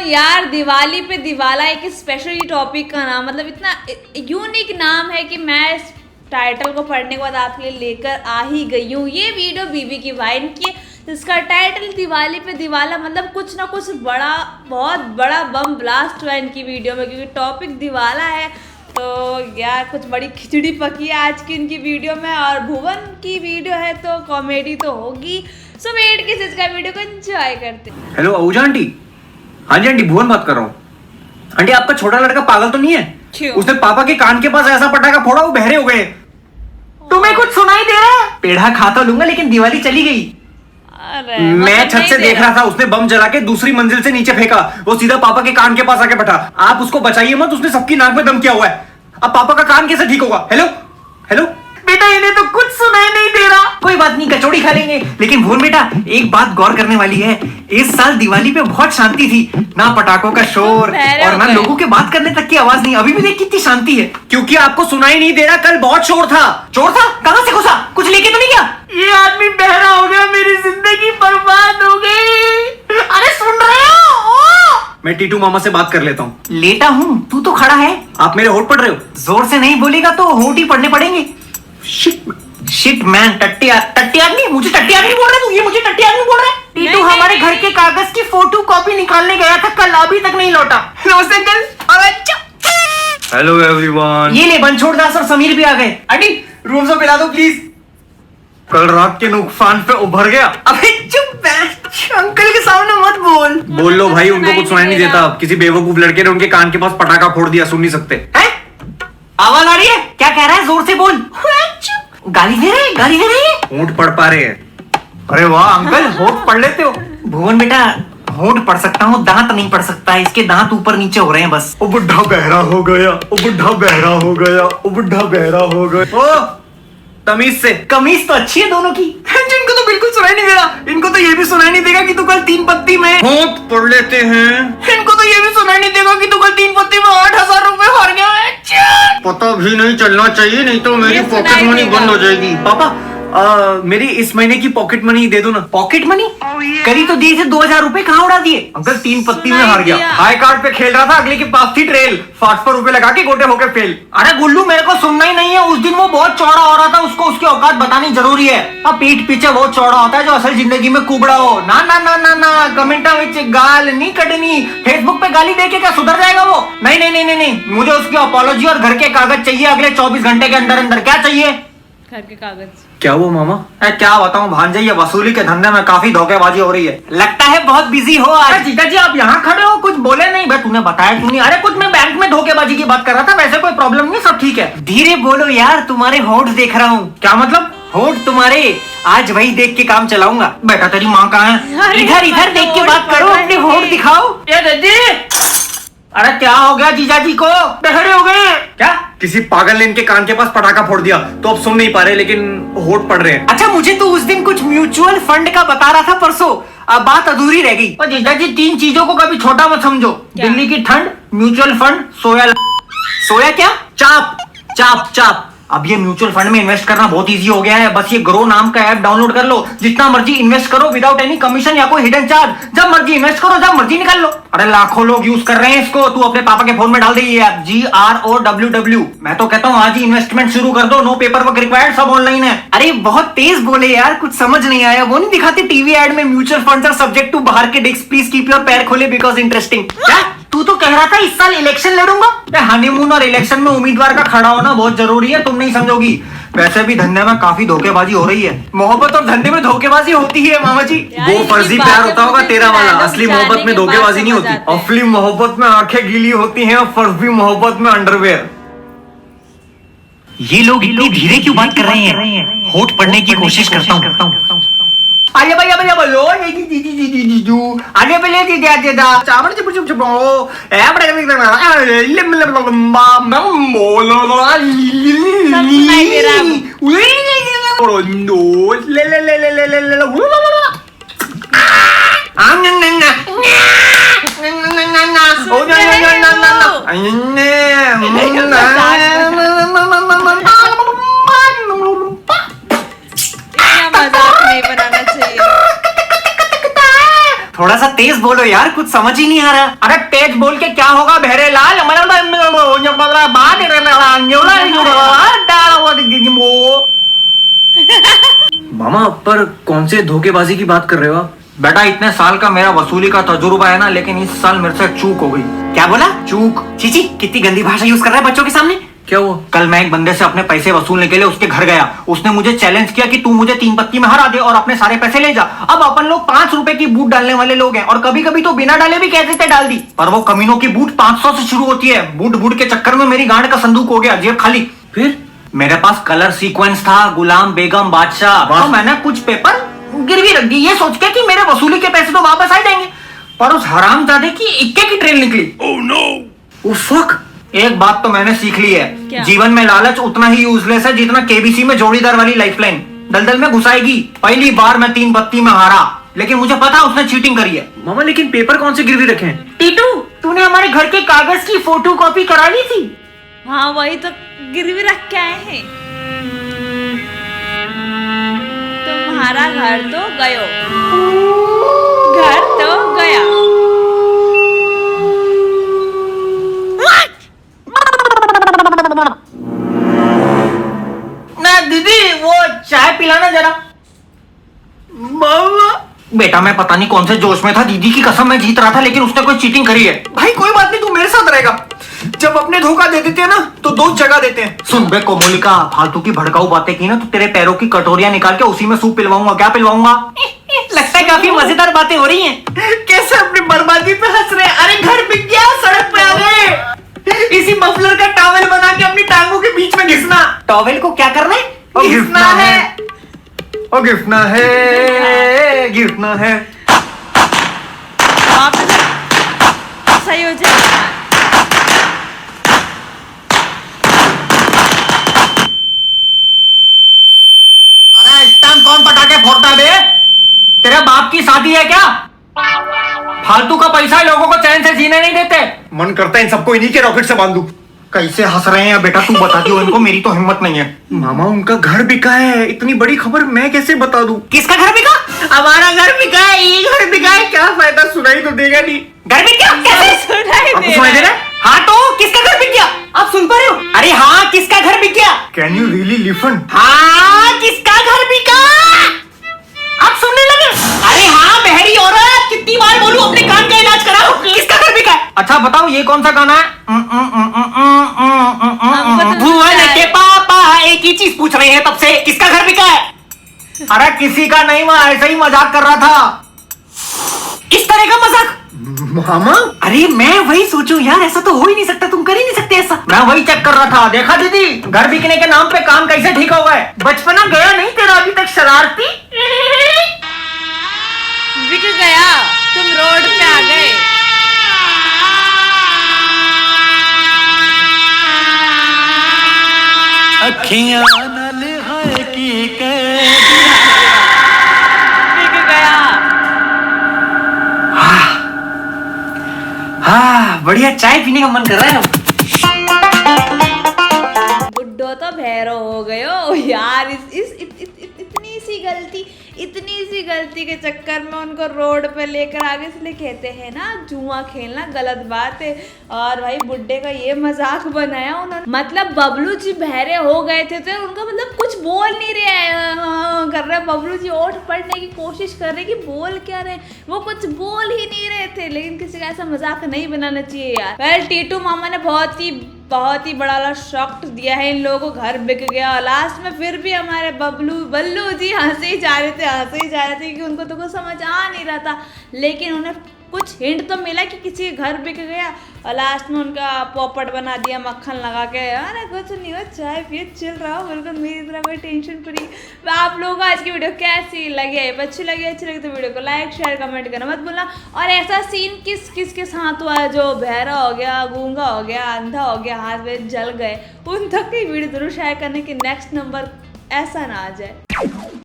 यार दिवाली पे दिवाला एक स्पेशल टॉपिक का नाम, मतलब इतना यूनिक नाम है कि मैं इस टाइटल को पढ़ने के बाद आपके लिए लेकर आ ही गई हूँ। ये वीडियो बीबी की वाइन की, इसका टाइटल दिवाली पे दिवाला, मतलब कुछ ना कुछ बड़ा, बहुत बड़ा बम ब्लास्ट हुआ इनकी वीडियो में, क्योंकि टॉपिक दिवाला है। तो यार कुछ बड़ी खिचड़ी पकी है आज की इनकी वीडियो में, और भुवन की वीडियो है तो कॉमेडी तो होगी। सो वेट किस चीज का वीडियो को एंजॉय करते हैं। Hello Ahuja aunty. हाँ जी आंटी, भुवन बात कर रहा हूँ। आंटी आपका छोटा लड़का पागल तो नहीं है? क्यों? उसने पापा के कान के पास ऐसा पटाखा फोड़ा वो बहरे हो गए। तुम्हें कुछ सुनाई दे रहा है? पेढ़ा खा तो लूंगा लेकिन दिवाली चली गई। अरे मैं छत से देख रहा था, उसने बम जला के दूसरी मंजिल से नीचे फेंका, वो सीधा पापा के कान के पास आके बैठा। आप उसको बचाइए मत, उसने सबकी नाक में दम किया हुआ है। अब पापा का कान कैसे ठीक होगा? हेलो हेलो बेटा, इन्हें तो कुछ सुनाई नहीं दे रहा। कोई बात नहीं, कचौड़ी खा लेंगे। लेकिन भुवन बेटा, एक बात गौर करने वाली है, इस साल दिवाली पे बहुत शांति थी, ना पटाखों का शोर और ना लोगों के बात करने तक की आवाज नहीं। अभी भी देख कितनी शांति है, क्योंकि आपको सुनाई नहीं दे रहा। कल बहुत शोर था। शोर था? कहां से घुसा? कुछ लेके तो नहीं गया? ये आदमी बहरा हो गया, मेरी जिंदगी बर्बाद हो गई। अरे सुन रहे हो? मैं टीटू मामा से बात कर लेता हूँ। लेटा हूँ, तू तो खड़ा है। आप मेरे होठ पढ़ रहे हो? जोर से नहीं बोलेगा तो होठ ही पढ़ने पड़ेंगे। शिट मैन, टट्टी आदमी, मुझे टट्टी आदमी बोल रहा है तू? ये मुझे टट्टी आदमी बोल रहा है? टीटू हमारे घर के कागज की फोटो कॉपी निकालने गया था कल, अभी तक नहीं लौटा। नमस्ते अंकल। Hello everyone. ये ले बंछोड़ दास और समीर भी आ गए। आंटी रूम से पिला दो प्लीज। कल रात के नुकसान पे उभर गया। अबे चुप, अंकल के सामने मत बोल लो भाई, उनको कुछ सुनाई नहीं देता। किसी बेवकूफ लड़के ने उनके कान के पास पटाखा फोड़ दिया, सुन नहीं सकते। है? आवाज आ रही है? क्या कह रहा है? जोर से बोल। गाली दे रहे हैं। होंठ पढ़ पा रहे हैं। अरे वाह अंकल, होंठ पढ़ लेते हो। भुवन बेटा, होंठ पढ़ सकता हूँ, दांत नहीं पढ़ सकता। इसके दांत ऊपर नीचे हो रहे हैं बस। ओ बुढ़ा बहरा हो गया, ओ बुढ़ा बहरा हो गया, ओ बुढ़ा बहरा हो गया। ओ तमीज से। कमीज तो अच्छी है दोनों की। इनको तो बिल्कुल सुनाई नहीं दे रहा। इनको तो ये भी सुनाई नहीं देगा कि तू कल 3 पत्ती में होंठ पढ़ लेते हैं। इनको तो ये भी सुनाई नहीं देगा कि तू कल 3 पत्ती में 8,000 रुपए हार गया है। पता भी नहीं चलना चाहिए, नहीं तो मेरी पॉकेट मनी बंद हो जाएगी। पापा मेरी इस महीने की पॉकेट मनी दे दो ना। पॉकेट मनी करी तो दिए थे, 2,000 रुपए कहाँ उड़ा दिए? अंकल 3 पत्ती में हार गया। हाई कार्ड पे खेल रहा था, अगले के पास थी ट्रेल, 500 रुपए लगा के गोटे होके फेल। अरे गुल्लू, मेरे को सुनना ही नहीं है। उस दिन वो बहुत चौड़ा हो रहा था, उसको उसकी औकात बतानी जरूरी है। अब पीठ पीछे बहुत चौड़ा होता है जो असल जिंदगी में कुबड़ा हो। ना ना ना ना ना, कमेंटा में गाल नहीं कटनी। फेसबुक पे गाली देके क्या सुधर जाएगा वो? नहीं नहीं नहीं नहीं, मुझे उसकी अपॉलॉजी और घर के कागज चाहिए अगले 24 घंटे के अंदर अंदर। क्या चाहिए? घर के कागज। क्या हुआ मामा? क्या बताऊं भांजे, ये वसूली के धंधे में काफी धोखेबाजी हो रही है। लगता है बहुत बिजी हो आज। जीजा जी आप यहाँ खड़े हो, कुछ बोले नहीं? भाई तूने बताया क्यों नहीं? अरे कुछ मैं बैंक में धोखेबाजी की बात कर रहा था, वैसे कोई प्रॉब्लम नहीं, सब ठीक है। धीरे बोलो यार, तुम्हारे होंठ देख रहा हूँ। क्या मतलब? होंठ तुम्हारे, आज वही देख के काम चलाऊंगा। बेटा तेरी माँ कहाँ है? इधर इधर देख के बात करो, अपने होंठ दिखाओ। अरे क्या हो गया जीजा जी को? बहरे हो गए क्या? किसी पागल ने इनके कान के पास पटाखा फोड़ दिया, तो अब सुन नहीं पा रहे लेकिन होठ पड़ रहे हैं। अच्छा, मुझे तो उस दिन कुछ म्यूचुअल फंड का बता रहा था परसों, अब बात अधूरी रह गई। और जीजा जी 3 चीजों को कभी छोटा मत समझो। दिल्ली की ठंड, म्यूचुअल फंड, सोया क्या? चाप। अब ये म्यूचुअल फंड में इन्वेस्ट करना बहुत इजी हो गया है। बस ये ग्रो नाम का ऐप डाउनलोड कर लो, जितना मर्जी इन्वेस्ट करो विदाउट एनी कमीशन या कोई हिडन चार्ज। जब मर्जी इन्वेस्ट करो, जब मर्जी निकाल लो। अरे लाखों लोग यूज कर रहे हैं इसको। तू अपने पापा के फोन में डाल दे ये ऐप, GROWW। मैं तो कहता हूँ आज ही इन्वेस्टमेंट शुरू कर दो, नो पेपर वर्क रिक्वायर्ड, सब ऑनलाइन है। अरे बहुत तेज बोले यार, कुछ समझ नहीं आया। वो नहीं दिखाते टीवी एड में, mutual funds are subject to बाहर के डिस्क, प्लीज कीप योर पैर खोले बिकॉज इंटरेस्टिंग। तू तो कह रहा था इस साल इलेक्शन लड़ूंगा। हनीमून और इलेक्शन में उम्मीदवार का खड़ा होना बहुत जरूरी है, तुम नहीं समझोगी। वैसे भी धंधे में काफी धोखेबाजी हो रही है। मोहब्बत और धंधे में धोखेबाजी होती है मामा जी। वो फर्जी प्यार होता होगा तेरा वाला, असली मोहब्बत में धोखेबाजी नहीं होती। असली मोहब्बत में आंखें गीली होती हैं और फर्जी मोहब्बत में अंडरवेयर। ये लोग इतनी धीरे क्यों बात कर रहे हैं? होठ पढ़ने की कोशिश करता हूँ। आगे भैया बोलो, जीजू आगे पहले दीदा चावल चुप मजाक नहीं बनाना चाहिए। थोड़ा सा तेज बोलो यार, कुछ समझ ही नहीं आ रहा। अरे तेज बोल के क्या होगा बहरे लाल, मामा पर कौन से धोखेबाजी की बात कर रहे हो आप? बेटा इतने साल का मेरा वसूली का तजुर्बा है ना, लेकिन इस साल मेरे से चूक हो गई। क्या बोला? चूक? चीची कितनी गंदी भाषा यूज कर रहा है बच्चों के सामने। क्या हुआ? कल मैं एक बंदे से अपने पैसे वसूलने के लिए उसके घर गया। उसने मुझे चैलेंज किया कि तू मुझे 3 पत्ती में हरा दे और अपने सारे पैसे ले जा। अब अपन लोग 5 रुपए की बूट डालने वाले लोग हैं और कभी कभी तो बिना डाले भी कैसे डाल दी, पर वो कमीनों की बूट 500 से शुरू होती है। बूट बूट के चक्कर में मेरी गांड का संदूक हो गया, जेब खाली। फिर मेरे पास कलर सीक्वेंस था, गुलाम बेगम बादशाह, तो मैंने कुछ पेपर गिरवी रख दी, ये सोच के कि मेरे वसूली के पैसे तो वापस आ जाएंगे, पर उस हरामजादे की इक्के की ट्रेन निकली। Oh no! Oh fuck! एक बात तो मैंने सीख ली है, जीवन में लालच उतना ही यूजलेस है जितना केबीसी में जोड़ीदार वाली लाइफलाइन दलदल में घुसाएगी। पहली बार मैं 3 पत्ती में हारा, लेकिन मुझे पता उसने चीटिंग करी है। मामा लेकिन पेपर कौन से गिरवी रखे हैं? टीटू, तूने हमारे घर के कागज की फोटोकॉपी करा ली थी? हाँ वही तो गिरवी रख के आए हैं। तुम्हारा घर तो गयो, घर तो गया। ना दीदी वो चाय पिलाना जरा। बेटा मैं पता नहीं कौन से जोश में था, दीदी की कसम मैं जीत रहा था, लेकिन उसने कोई चीटिंग करी है। भाई कोई बात नहीं, तू मेरे साथ रहेगा। जब अपने धोखा दे देते हैं ना तो 2 जगह देते हैं। सुन बे कोमोलिका, फालतू की भड़काऊ बातें की ना तो तेरे पैरों की कटोरियां निकाल के उसी में सूप पिलवाऊंगा। क्या पिलवाऊंगा? लगता है काफी मजेदार बातें हो रही हैं। कैसे अपनी बर्बादी पे हंस रहे हैं? अरे घर बिक गया, सड़क पे आ गए। इसी मफलर का टॉवेल बना के अपनी टांगों के बीच में घिसना। टॉवेल को क्या करना है? घिसना है। और गिफ्टना है, गिफ्टना है। सही हो जाएगा। अरे इस टाइम कौन पटाखे फोड़ता है बे? तेरे बाप की शादी है क्या? फालतू का पैसा लोगों को चैन से जीने नहीं देते। मन करता है इन सबको इन्हीं के रॉकेट से बांध दूं। कैसे हंस रहे हैं बेटा, तू बता दियो इनको, मेरी तो हिम्मत नहीं है। मामा उनका घर बिका है, इतनी बड़ी खबर मैं कैसे बता दूं? किसका घर बिका? हमारा घर बिका है, ये घर बिका है। क्या फायदा, सुनाई तो देगा नहीं। घर बिक गया? कैसे सुनाई दे रहा है? हाँ तो किसका घर बिक गया? आप सुन पा रहे हो? अरे हाँ, किसका घर बिक गया? Can you really listen? हाँ, किसका घर बिका? आप सुनने लगे? अरे हाँ बहरी औरत, कितनी बार बोलूं अपने कान का इलाज कराओ। किसका घर बिका? अच्छा बताओ ये कौन सा गाना है? भुवन के पापा एक ही चीज पूछ रहे हैं तब से, किसका घर बिका है? अरे किसी का नहीं, मैं ऐसे ही मजाक कर रहा था। इस तरह का मजाक? मामा अरे मैं वही सोचूं यार, ऐसा तो हो ही नहीं सकता, तुम कर ही नहीं सकते ऐसा। मैं वही चेक कर रहा था। देखा दीदी, घर बिकने के नाम पे काम कैसे ठीक हो गए। बचपना गया नहीं तेरा अभी तक शरारती? बिक गया, तुम रोड पे आ गए। अखियां नल है की बिक गया। हाँ बढ़िया, चाय पीने का मन कर रहा है। बुड्ढो तो भैरो हो गयो यार। इतनी सी गलती के चक्कर में उनको रोड पे लेकर आगे, इसलिए कहते हैं ना जुआ खेलना गलत बात है। और भाई बुड्ढे का ये मजाक बनाया उन्होंने, मतलब बबलू जी बहरे हो गए थे तो उनका मतलब कुछ बोल नहीं रहे कर रहे। बबलू जी ओठ पड़ने की कोशिश कर रहे कि बोल क्या रहे, वो कुछ बोल ही नहीं रहे थे। लेकिन किसी का ऐसा मजाक नहीं बनाना चाहिए यार। वेल टीटू मामा ने बहुत ही बड़ा शॉक दिया है इन लोगों को। घर बिक गया लास्ट में, फिर भी हमारे बल्लू जी हंसे ही जा रहे थे कि उनको तो कुछ समझ आ नहीं रहा था। लेकिन उन्हें कुछ हिंट तो मिला कि किसी के घर बिक गया, और लास्ट में उनका पोपट बना दिया मक्खन लगा के। अरे कुछ नहीं हो, चाय पिए चिल रहा हो बिल्कुल मेरी तरह, कोई टेंशन फ्री। आप लोगों को आज की वीडियो कैसी लगी? अच्छी लगी तो वीडियो को लाइक शेयर कमेंट करना मत भूलना। और ऐसा सीन किस साथ हुआ है जो बहरा हो गया, गूंगा हो गया, अंधा हो गया, हाथ में जल गए, उन तक की वीडियो जरूर शेयर करने की नेक्स्ट नंबर ऐसा ना आ जाए।